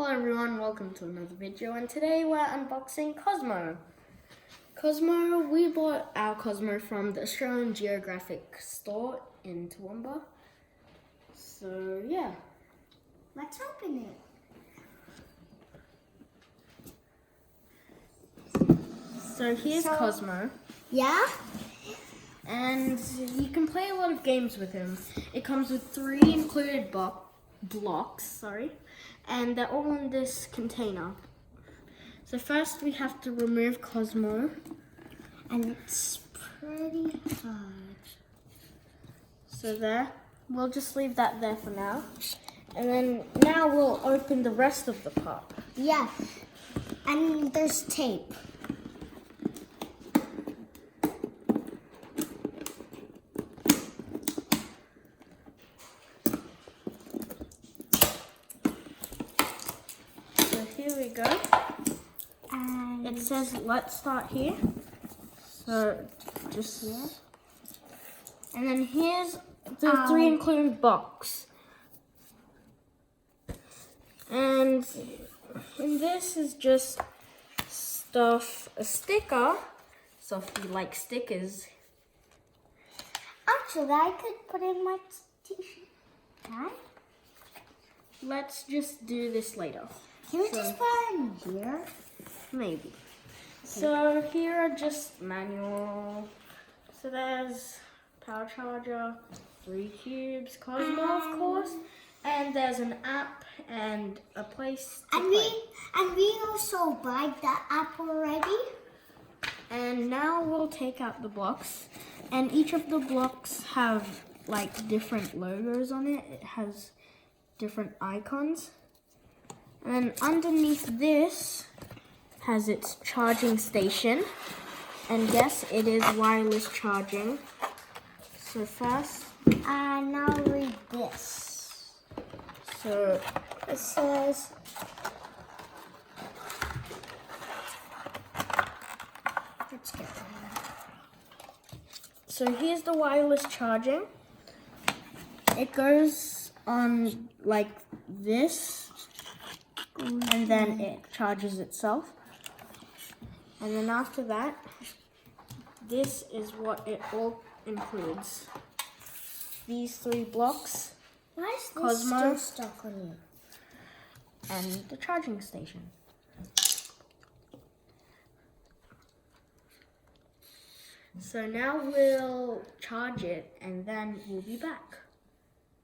Hello everyone, welcome to another video, and today we're unboxing COZMO. COZMO, we bought our COZMO from the Australian Geographic store in Toowoomba. So yeah, let's open it. So here's COZMO. Yeah? And you can play a lot of games with him. It comes with 3 included blocks, and they're all in this container. So first we have to remove COZMO. And it's pretty hard. So there, we'll just leave that there for now. And then now we'll open the rest of the pot. Yeah, and there's tape. Here we go. And it says let's start here. So just here. And then here's the 3 included box. And this is just stuff, a sticker. So if you like stickers. Actually, I could put in my t-shirt. Right? Let's just do this later. Can we just put it in here? Maybe. So here are just manual. So there's power charger, 3 cubes, COZMO of course, and there's an app and a place to play. And we also buy the app already. And now we'll take out the blocks, and each of the blocks have like different logos on it. It has different icons. And then underneath this has its charging station. And yes, it is wireless charging. So first, now read this. So it says, let's get one. So here's the wireless charging. It goes on like this. And then it charges itself. And then after that, this is what it all includes. These 3 blocks. Why is this COZMO, still stuck on you? And the charging station. So now we'll charge it and then we'll be back.